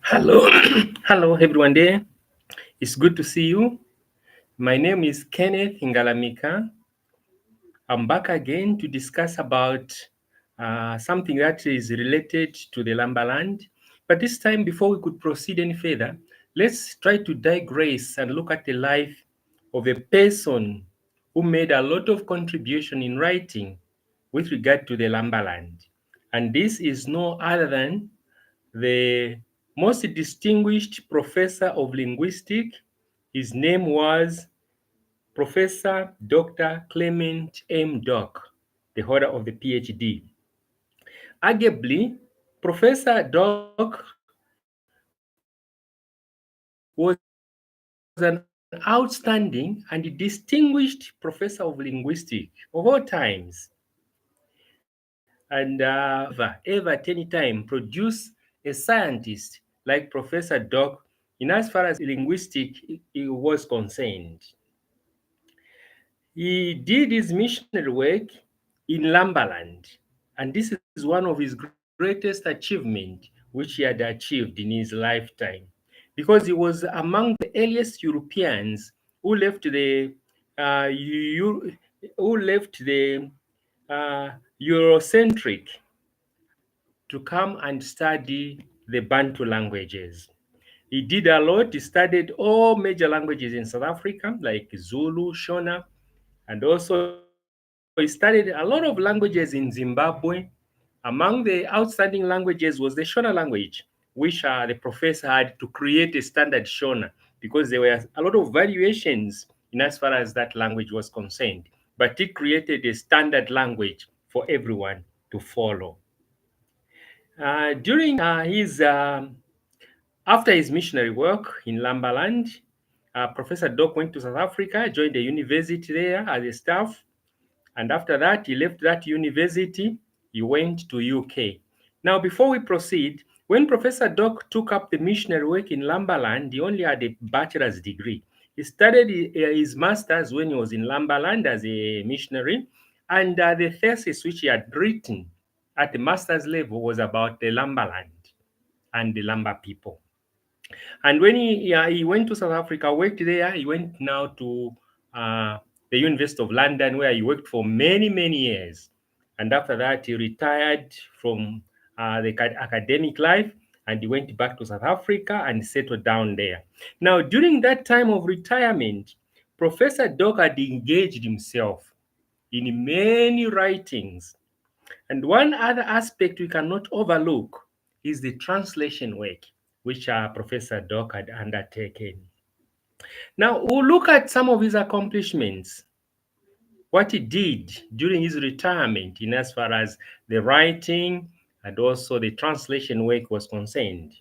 Hello, hello everyone there. It's good to see you. My name is Kenneth Ngalamika. I'm back again to discuss about something that is related to the Lambaland. But this time, before we could proceed any further, let's try to digress and look at the life of a person who made a lot of contribution in writing with regard to the Lambaland. And this is no other than the most distinguished professor of linguistics. His name was Professor Dr. Clement M. Doke, the holder of the PhD. Arguably, Professor Doke was an outstanding and distinguished professor of linguistics of all times. And ever at any time produce a scientist like Professor Dock in as far as linguistic was concerned. He did his missionary work in Lambaland, and this is one of his greatest achievements which he had achieved in his lifetime, because he was among the earliest Europeans who left the who left the Eurocentric to come and study the Bantu languages. He did a lot. He studied all major languages in South Africa, like Zulu, Shona, and also he studied a lot of languages in Zimbabwe. Among the outstanding languages was the Shona language, which the professor had to create a standard Shona because there were a lot of variations in as far as that language was concerned. But he created a standard language for everyone to follow. During his after his missionary work in Lambaland, Professor Dock went to South Africa, joined a university there as a staff, and after that, he left that university. He went to UK. Now, before we proceed, when Professor Dock took up the missionary work in Lambaland, he only had a bachelor's degree. He studied his master's when he was in Lambaland as a missionary, and the thesis which he had written at the master's level was about the Lambaland and the Lamba people. And when he went to South Africa, worked there, he went now to uh, the University of London, where he worked for many, many years. And after that, he retired from the academic life and he went back to South Africa and settled down there. Now, during that time of retirement, Professor Dock had engaged himself in many writings. And one other aspect we cannot overlook is the translation work, which Professor Dock had undertaken. Now, we'll look at some of his accomplishments, what he did during his retirement in as far as the writing and also the translation work was concerned.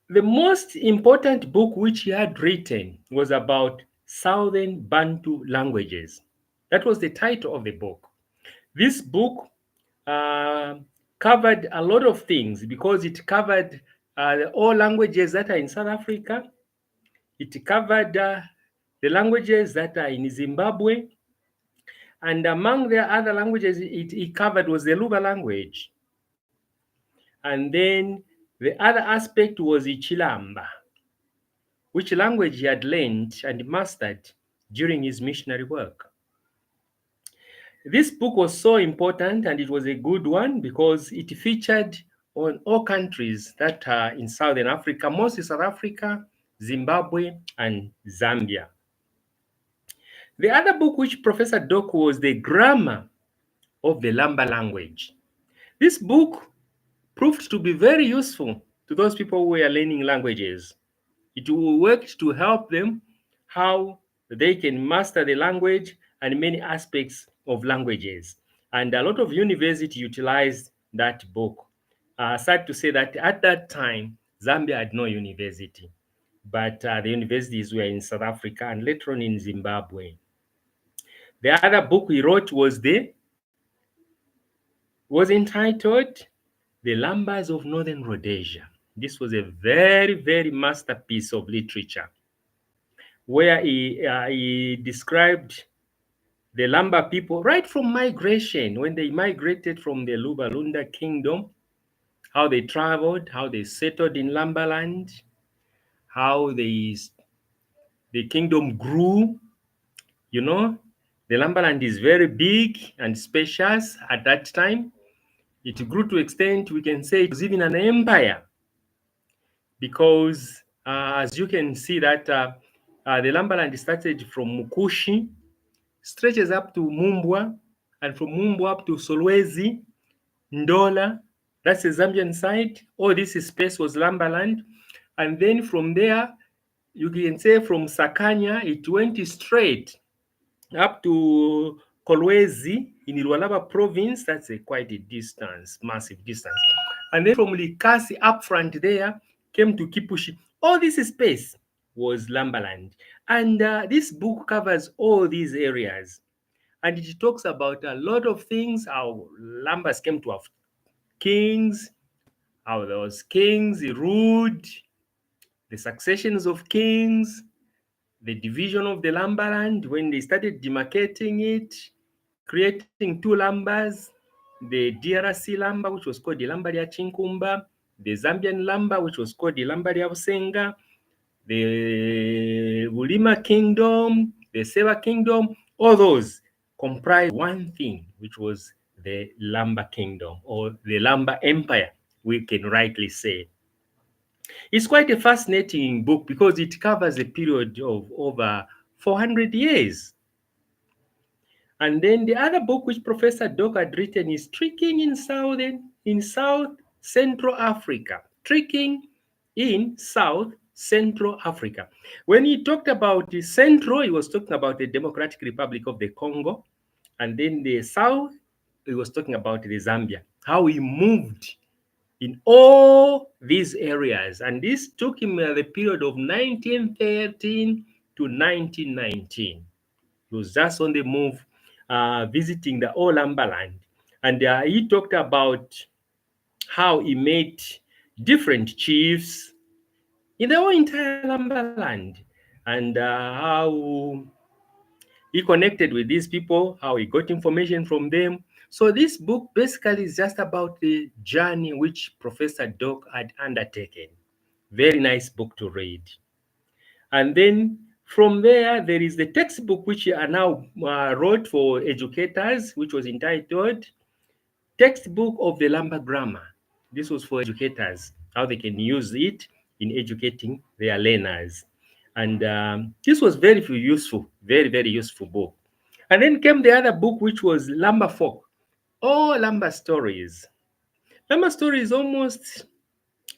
The most important book which he had written was about Southern Bantu languages. That was the title of the book. This book uh, covered a lot of things because it covered all languages that are in South Africa. It covered the languages that are in Zimbabwe. And among the other languages it covered was the Luba language. And then the other aspect was Ichilamba, which language he had learned and mastered during his missionary work. This book was so important and it was a good one because it featured on all countries that are in Southern Africa, mostly South Africa, Zimbabwe, and Zambia. The other book which Professor Dock was the grammar of the Lamba language. This book proved to be very useful to those people who were learning languages. It worked to help them how they can master the language and many aspects of languages. And a lot of universities utilized that book. Sad to say that at that time, Zambia had no university, but the universities were in South Africa and later on in Zimbabwe. The other book he wrote was entitled The Lambas of Northern Rhodesia. This was a very, very masterpiece of literature where he described the Lamba people right from migration, when they migrated from the Luba Lunda kingdom, how they traveled, how they settled in Lamberland, how the kingdom grew. You know, the Lamberland is very big and spacious at that time. It grew to extent we can say it was even an empire because, as you can see, that the Lamberland started from Mukushi, stretches up to Mumbwa, and from Mumbwa up to Solwezi, Ndola. That's the Zambian side. All this space was Lamberland, and then from there, you can say from Sakanya, it went straight up to Kolwezi in Lualaba province. That's quite a distance, massive distance. And then from Likasi up front there came to Kipushi. All this space was Lamberland. And this book covers all these areas. And it talks about a lot of things, how Lambas came to have kings, how there was kings ruled, the successions of kings, the division of the Lamberland when they started demarcating it, creating two Lambas, the DRC Lamba, which was called the Lambari ya Chinkumba, the Zambian Lamba, which was called the Lambari ya Busenga, the Bulima Kingdom, the Seva Kingdom, all those comprised one thing, which was the Lamba Kingdom or the Lamba Empire, we can rightly say. It's quite a fascinating book because it covers a period of over 400 years. And then the other book which Professor Doke had written is Tricking in South Central Africa. Tricking in South Central Africa. When he talked about the Central, he was talking about the Democratic Republic of the Congo. And then the South, he was talking about the Zambia. How he moved in all these areas. And this took him the period of 1913 to 1919. He was just on the move, visiting the whole Lamberland. And he talked about how he met different chiefs in the whole entire Lamberland, and how he connected with these people, how he got information from them. So this book basically is just about the journey which Professor Doke had undertaken. Very nice book to read. And then from there is the textbook which are now wrote for educators, which was entitled Textbook of the Lamba Grammar. This was for educators, how they can use it in educating their learners. And this was very useful, very, very useful book. And then came the other book, which was Lamba Folk, all Lamba stories. Lamba stories almost,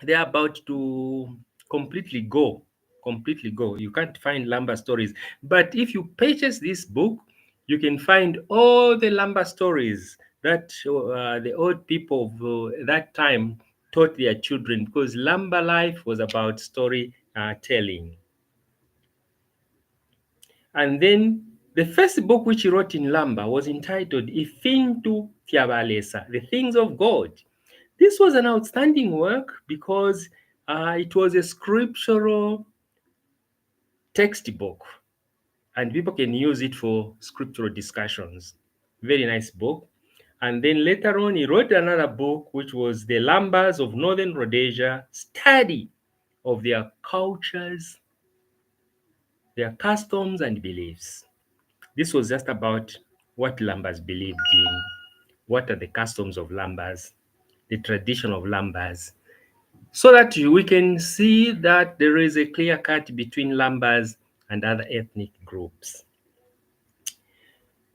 they're about to completely go. Completely go. You can't find Lamba stories. But if you purchase this book, you can find all the Lamba stories that the old people of that time taught their children, because Lamba life was about story telling. And then the first book which he wrote in Lamba was entitled Ifintu Fyabalesa, The Things of God. This was an outstanding work because it was a scriptural textbook and people can use it for scriptural discussions. Very nice book. And then later on, he wrote another book, which was The Lambas of Northern Rhodesia, Study of Their Cultures, Their Customs and Beliefs. This was just about what Lambas believed in, what are the customs of Lambas, the tradition of Lambas, so that we can see that there is a clear cut between Lambas and other ethnic groups.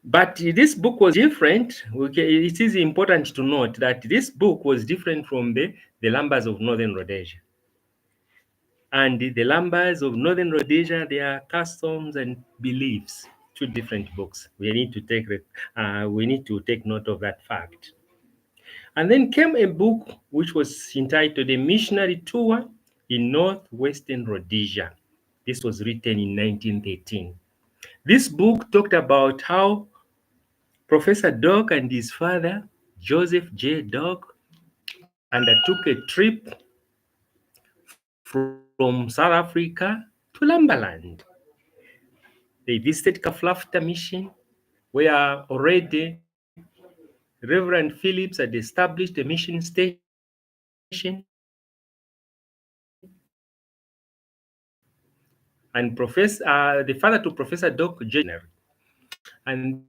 But this book was different. It is important to note that this book was different from the Lambas of Northern Rhodesia. And the Lambas of Northern Rhodesia, their customs and beliefs, two different books. We need to take note of that fact. And then came a book which was entitled A Missionary Tour in Northwestern Rhodesia. This was written in 1913. This book talked about how Professor Doke and his father, Joseph J. Doke, undertook a trip from South Africa to Lamberland. They visited Kaflafta Mission, where already Reverend Phillips had established a mission station. and the father to Professor Doke joined, and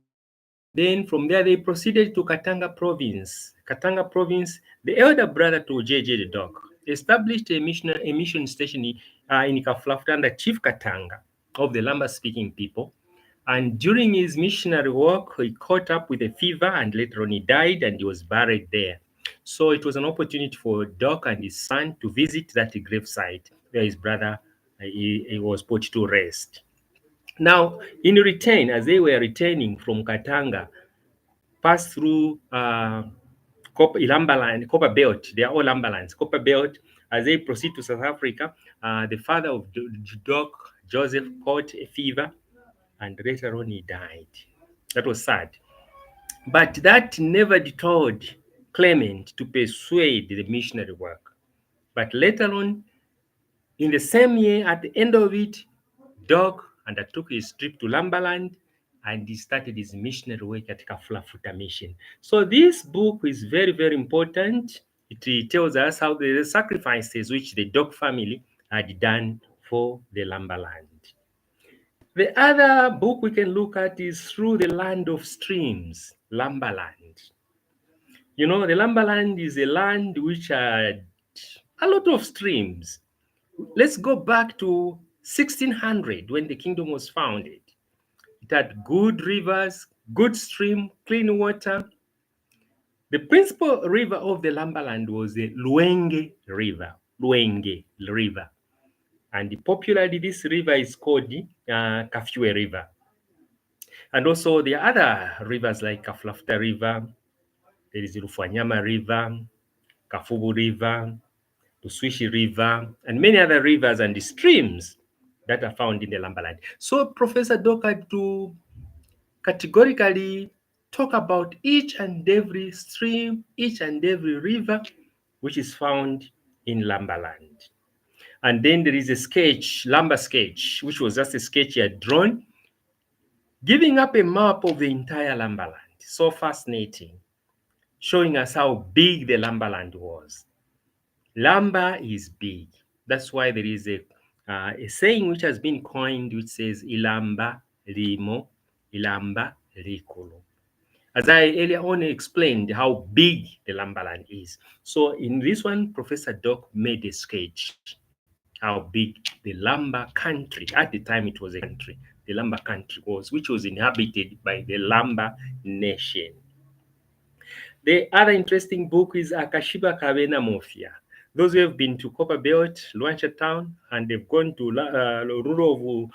then from there they proceeded to Katanga province. Katanga province, the elder brother to J.J. Doke established a mission station in Kaflafuta under Chief Katanga of the Lamba-speaking people. And during his missionary work, he caught up with a fever, and later on he died, and he was buried there. So it was an opportunity for Doc and his son to visit that gravesite where his brother he was put to rest. Now, in return, as they were returning from Katanga, passed through Lambaland, Copper Belt. They are all Lambalands. Copper Belt. As they proceed to South Africa, the father of Doc, Joseph, caught a fever, and later on he died. That was sad. But that never deterred Clement to persuade the missionary work. But later on, in the same year, at the end of it, Doke undertook his trip to Lambaland, and he started his missionary work at Kaflafuta Mission. So this book is very, very important. It tells us how the sacrifices which the Doke family had done for the Lambaland. The other book we can look at is Through the Land of Streams, Lambaland. You know, the Lambaland is a land which had a lot of streams. Let's go back to 1600 when the kingdom was founded. It had good rivers, good stream, clean water. The principal river of the Lambaland was the Luenge River. Luenge River. And popularly, this river is called the Kafue River. And also, there are other rivers like Kaflafuta River, there is the Rufanyama River, Kafubu River, the Swishi River, and many other rivers and streams that are found in the Lambaland. So Professor Doke had to categorically talk about each and every stream, each and every river which is found in Lambaland. And then there is a sketch, Lamba sketch, which was just a sketch he had drawn, giving up a map of the entire Lambaland. So fascinating, showing us how big the Lambaland was. Lamba is big. That's why there is a saying which has been coined which says Ilamba Limo, Ilamba Likulu. As I earlier on explained how big the Lambaland is. So in this one, Professor Doke made a sketch how big the Lamba country, at the time it was a country, the Lamba country was, which was inhabited by the Lamba nation. The other interesting book is Akashiba Kabena Mafia. Those who have been to Copper Belt, Luancha town, and they've gone to rural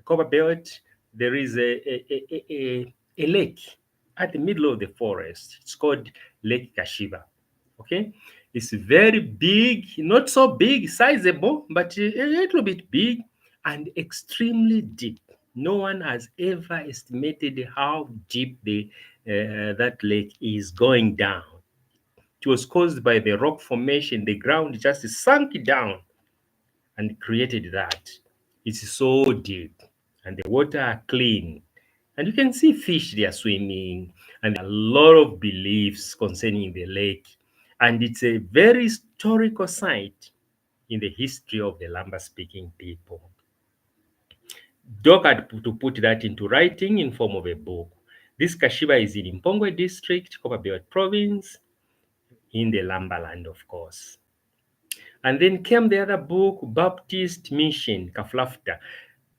Copper Belt, there is a lake at the middle of the forest. It's called Lake Kashiba. Okay, it's very big, not so big, sizable, but a little bit big and extremely deep. No one has ever estimated how deep that lake is going down. It was caused by the rock formation. The ground just sunk down and created that. It's so deep, and the water are clean. And you can see fish they are swimming, and there are a lot of beliefs concerning the lake. And it's a very historical site in the history of the Lamba-speaking people. Doke had to put that into writing in form of a book. This Kashiba is in Impongwe district, Copperbelt province, in the Lambaland, of course. And then came the other book, Baptist Mission, Kaflafuta.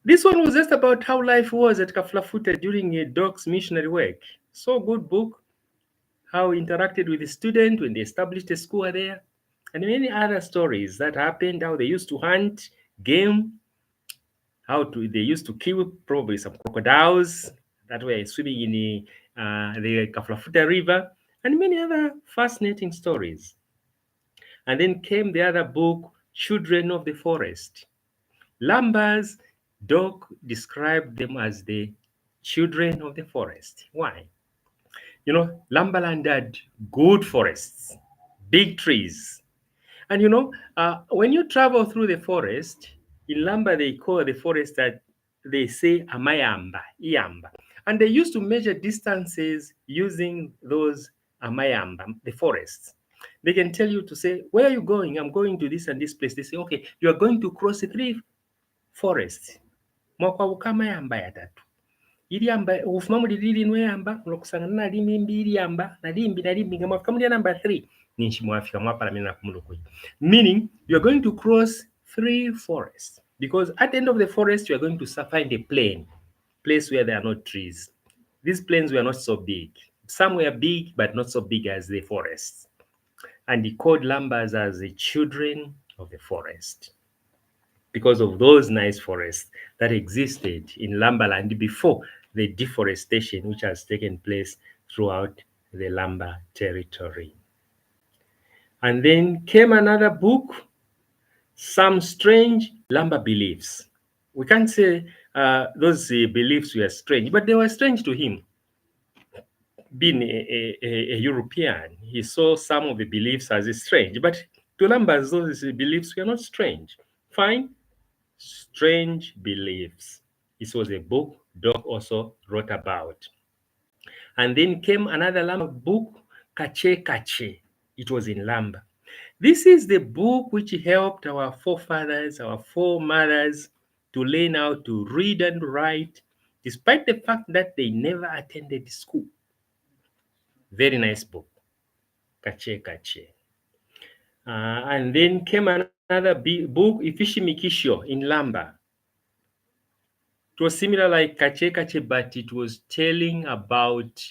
This one was just about how life was at Kaflafuta during Doke's missionary work. So good book, how he interacted with the student when they established a school there, and many other stories that happened, how they used to hunt game, they used to kill probably some crocodiles that were swimming in the Kaflafuta River, and many other fascinating stories. And then came the other book, Children of the Forest. Lambers, Doke described them as the children of the forest. Why? You know, Lambaland had good forests, big trees. And you know, when you travel through the forest, in Lamba they call the forest that they say amayamba, iamba. And they used to measure distances using those amayamba, the forests. They can tell you to say, where are you going? I'm going to this and this place. They say, okay, you are going to cross 3 forests. Mwakwawuka yamba yatatu. Iliamba ufuma muri lili nweyamba ulokusanga na limbi mbili yamba na limbi nga mwafika muri number 3 ninchi mwafika mwapala mina kumulukuyi. Meaning you are going to cross 3 forests, because at the end of the forest you are going to find a place where there are no trees. These plains were not so big. Some were big but not so big as the forests. And he called Lambas as the children of the forest, because of those nice forests that existed in Lambaland before the deforestation which has taken place throughout the Lamba territory. And then came another book, Some Strange Lamba Beliefs. We can't say those beliefs were strange, but they were strange to him. Being a European, he saw some of the beliefs as strange, but to Lambas, those beliefs were not strange. Fine. Strange Beliefs. This was a book Doke also wrote about. And then came another Lamba book, Kache Kache. It was in Lamba. This is the book which helped our forefathers, our foremothers to learn how to read and write, despite the fact that they never attended school. Very nice book, Kache Kache. And then came another book, Ifishimikisho in Lamba. It was similar like Kache Kache, but it was telling about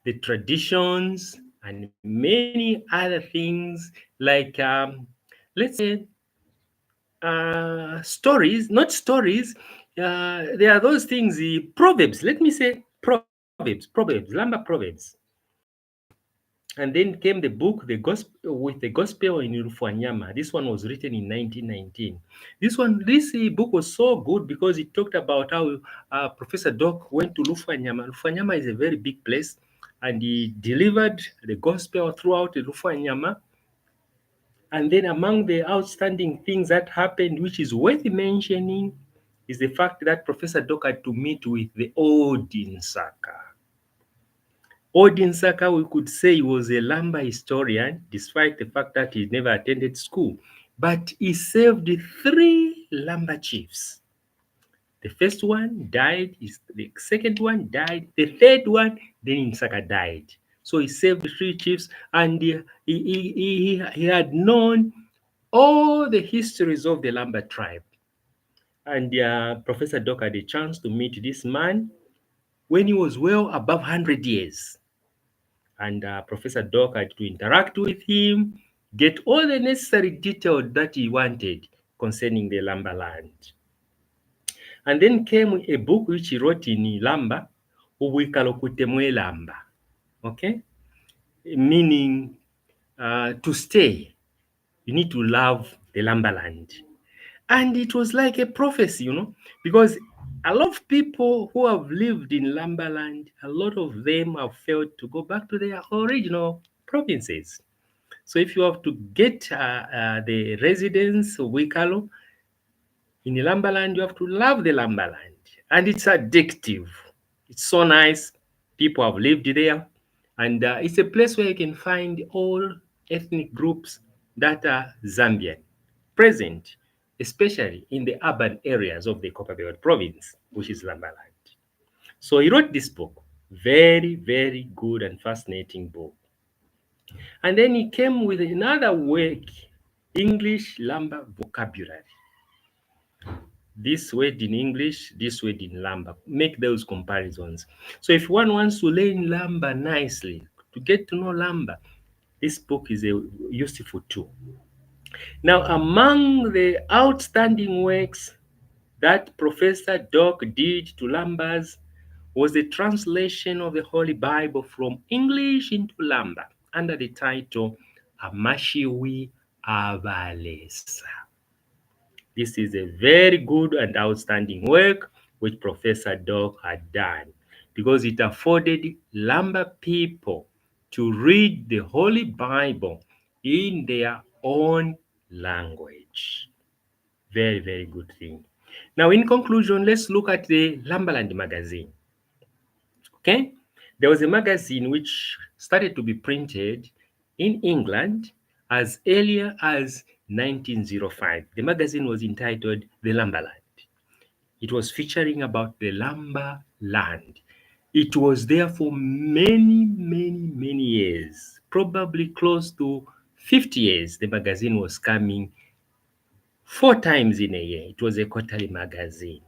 the traditions and many other things like, let's say, stories, not stories. There are those things, proverbs. Let me say proverbs, Lamba proverbs. And then came the book, the gospel in Rufwanyama. This one was written in 1919. This book was so good because it talked about how Professor Doke went to Rufwanyama. Rufwanyama is a very big place, and he delivered the gospel throughout Rufwanyama. And then among the outstanding things that happened, which is worth mentioning, is the fact that Professor Doke had to meet with the Odinsaka. Odinsaka, we could say he was a Lamba historian, despite the fact that he never attended school. But he saved 3 Lamba chiefs. The first one died, the second one died, the third one, then Insaka died. So he saved 3 chiefs, and he had known all the histories of the Lamba tribe. And Professor Doke had a chance to meet this man when he was well above 100 years. And Professor Doke had to interact with him, get all the necessary details that he wanted concerning the Lamba land. And then came a book which he wrote in Lamba, Uwikalokutemwe Lamba, okay? Meaning to stay, you need to love the Lamba land. And it was like a prophecy, because a lot of people who have lived in Lambaland, a lot of them have failed to go back to their original provinces. So if you have to get the residents of Wikalo in the Lambaland, you have to love the Lambaland. And it's addictive. It's so nice. People have lived there. And it's a place where you can find all ethnic groups that are Zambian present, especially in the urban areas of the Copperbelt province, which is Lambaland. So he wrote this book, very, very good and fascinating book. And then he came with another work, English Lamba vocabulary. This word in English, this word in Lamba. Make those comparisons. So if one wants to learn Lamba nicely, to get to know Lamba, this book is a useful tool. Now, among the outstanding works that Professor Doke did to Lambas was the translation of the Holy Bible from English into Lamba under the title Amashiwi Avalesa. This is a very good and outstanding work which Professor Doke had done, because it afforded Lamba people to read the Holy Bible in their own language. Very, very good thing. Now, in conclusion, let's look at the Lambaland magazine. Okay? There was a magazine which started to be printed in England as earlier as 1905. The magazine was entitled The Lumberland. It was featuring about the lumber land. It was there for many years, probably close to 50 years. The magazine was coming 4 times in a year. It was a quarterly magazine.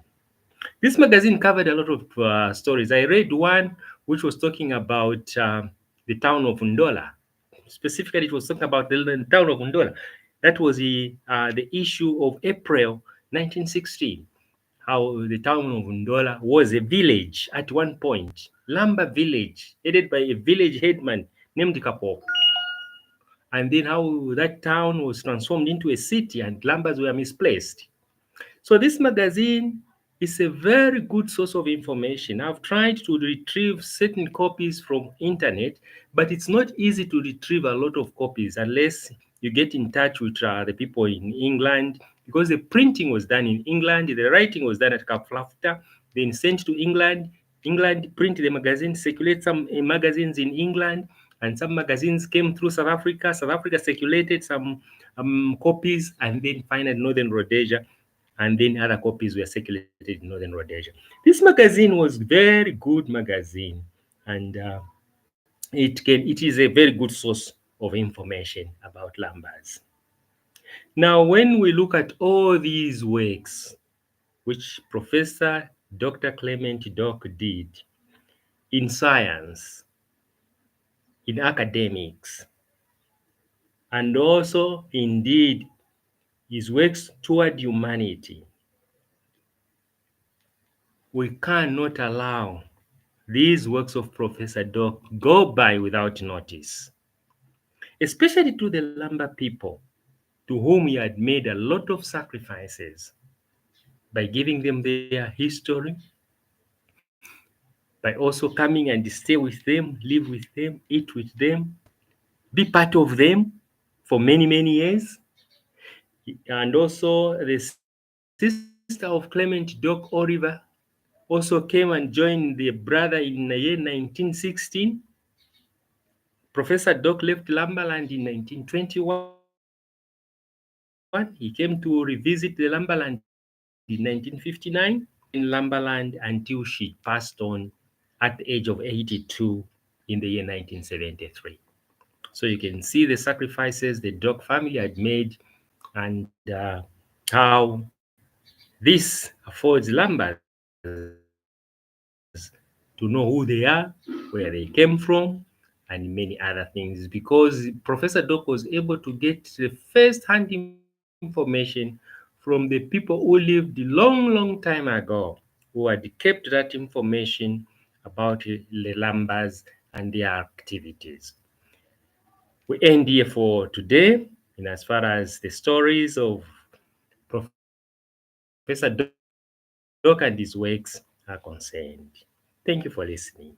This magazine covered a lot of stories. I read one which was talking about the town of Ndola. Specifically, it was talking about the town of Ndola. That was the issue of April 1916. How the town of Ndola was a village at one point, lumber village, headed by a village headman named Kapo. And then how that town was transformed into a city and lumbers were misplaced. So this magazine is a very good source of information. I've tried to retrieve certain copies from internet, but it's not easy to retrieve a lot of copies unless you get in touch with the people in England, because the printing was done in England, the writing was done at Kaflafta, then sent to England. England print the magazine, circulate some magazines in England, and some magazines came through South Africa. South Africa circulated some copies, and then finally Northern Rhodesia, and then other copies were circulated in Northern Rhodesia. This magazine was very good magazine, and it is a very good source of information about lumbers. Now, when we look at all these works which Professor Dr. Clement Doke did in science, in academics, and also indeed his works toward humanity, we cannot allow these works of Professor Doke go by without notice, especially to the lumber people, to whom he had made a lot of sacrifices by giving them their history, by also coming and stay with them, live with them, eat with them, be part of them for many years. And also the sister of Clement Doke Oliver also came and joined the brother in the year 1916. Professor Doke left Lumberland in 1921. He came to revisit the Lumberland in 1959. Professor Doke remained in Lumberland until she passed on at the age of 82 in the year 1973. So you can see the sacrifices the Doke family had made, and how this affords lumbers to know who they are, where they came from, and many other things, because Professor Doke was able to get the first-hand information from the people who lived a long time ago, who had kept that information about the lumbers and their activities. We end here for today, in as far as the stories of Professor Doke and his works are concerned. Thank you for listening.